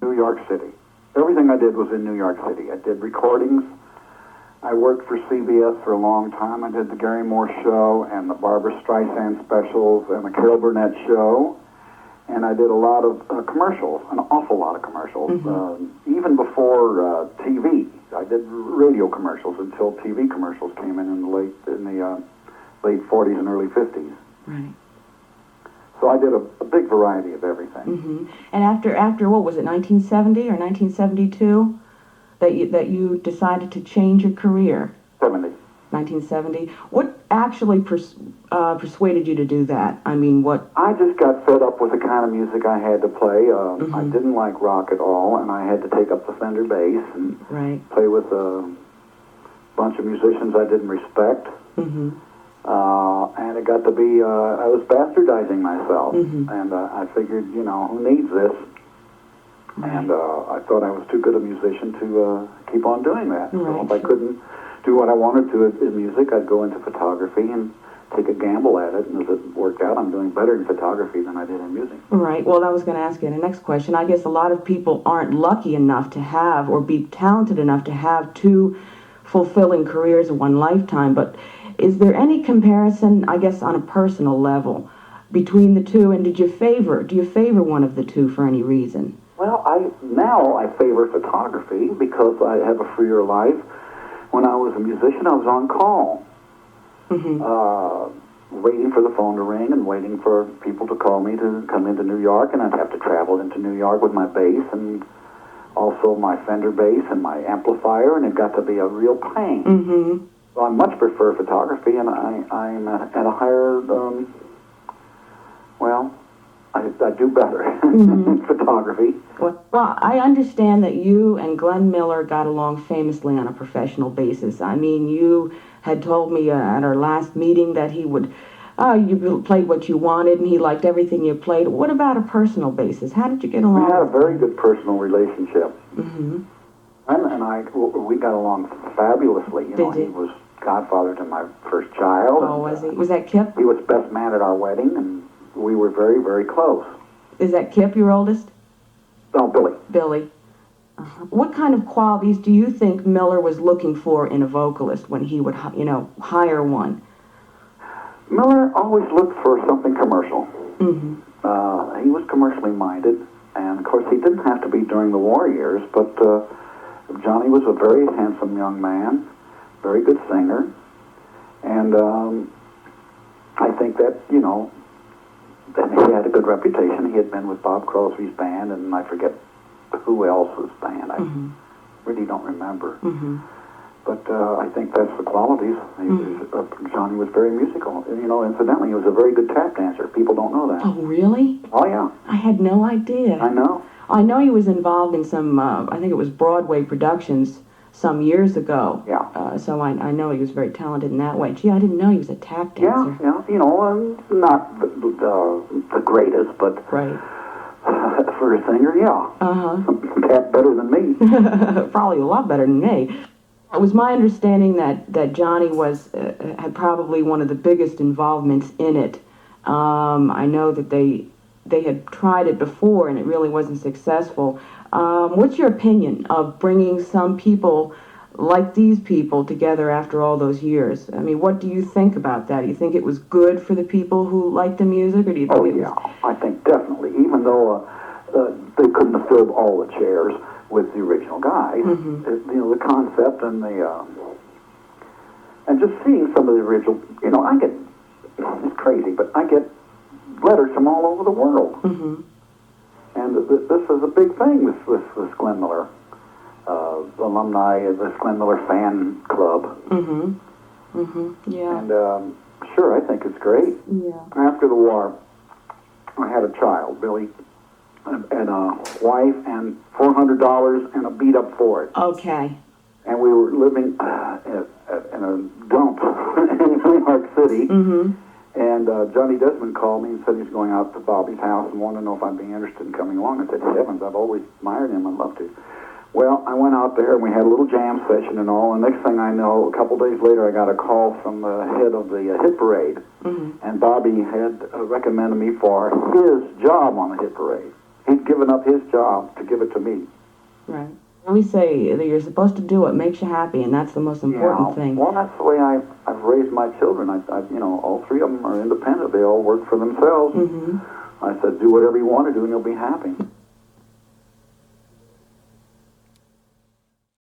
New York City. Everything I did was in New York City. I did recordings. I worked for CBS for a long time. I did the Gary Moore Show and the Barbara Streisand specials and the Carol Burnett Show. And I did a lot of commercials, an awful lot of commercials, even before TV. I did radio commercials until TV commercials came in the late 40s and early 50s. Right. So I did a big variety of everything. Mm-hmm. And after what was it, 1970 or 1972, that you decided to change your career? 70. 1970. What actually persuaded you to do that? I mean, what? I just got fed up with the kind of music I had to play. I didn't like rock at all, and I had to take up the Fender bass and play with a bunch of musicians I didn't respect. Mm-hmm. And it got to be, I was bastardizing myself, and I figured, who needs this? Right. And I thought I was too good a musician to keep on doing that. So if I couldn't do what I wanted to in music, I'd go into photography and take a gamble at it, and as it worked out, I'm doing better in photography than I did in music. Right. Well, I was going to ask you the next question. I guess a lot of people aren't lucky enough to have or be talented enough to have two fulfilling careers in one lifetime, but is there any comparison, I guess, on a personal level between the two, and do you favor one of the two for any reason? Well, now I favor photography because I have a freer life. When I was a musician, I was on call, waiting for the phone to ring and waiting for people to call me to come into New York, and I'd have to travel into New York with my bass and also my Fender bass and my amplifier, and it got to be a real pain. Mm-hmm. So I much prefer photography, and I'm at a higher, I do better in photography. Well, I understand that you and Glenn Miller got along famously on a professional basis. I mean, you had told me at our last meeting that he would, you played what you wanted, and he liked everything you played. What about a personal basis? How did you get along? We had a very good personal relationship. Mm-hmm. We got along fabulously. He was godfather to my first child. Oh, was he? Was that Kip? He was best man at our wedding, and we were very, very close. Is that Kip, your oldest? No, Billy. Billy. What kind of qualities do you think Miller was looking for in a vocalist when he would, hire one? Miller always looked for something commercial. Mm-hmm. He was commercially minded, and of course he didn't have to be during the war years, but Johnny was a very handsome young man, very good singer, and I think that, that he had a good reputation. He had been with Bob Crosby's band, and I forget who else's band. I really don't remember. Mm-hmm. But I think that's the qualities. Johnny was very musical. Incidentally, he was a very good tap dancer. People don't know that. Oh, really? Oh, yeah. I had no idea. I know. I know he was involved in some, I think it was Broadway productions some years ago. Yeah. So I know he was very talented in that way. Gee, I didn't know he was a tap dancer. Yeah. Not the greatest, but right. For a singer, yeah. Tap better than me. Probably a lot better than me. It was my understanding that Johnny had probably one of the biggest involvements in it. I know that they had tried it before and it really wasn't successful. What's your opinion of bringing some people like these people together after all those years? I mean, what do you think about that? Do you think it was good for the people who liked the music, or do you think it was... I think definitely. Even though they couldn't have filled all the chairs with the original guys, the concept and and just seeing some of the original, I get, it's crazy, but I get letters from all over the world. And this is a big thing, this Glenn Miller alumni, this Glenn Miller fan club. Yeah. And sure, I think it's great. Yeah. After the war, I had a child, Billy, and a wife, and $400 and a beat-up Ford. Okay. And we were living in a dump in New York City. And Johnny Desmond called me and said he was going out to Bobby's house and wanted to know if I'd be interested in coming along. I said, heavens, I've always admired him. I'd love to. Well, I went out there and we had a little jam session and all. And next thing I know, a couple days later, I got a call from the head of the hit parade. And Bobby had recommended me for his job on the hit parade. he'd given up his job to give it to me. Right. We say that you're supposed to do what makes you happy, and that's the most important thing. Well, that's the way I've raised my children. All three of them are independent. They all work for themselves. Mm-hmm. I said, do whatever you want to do, and you'll be happy.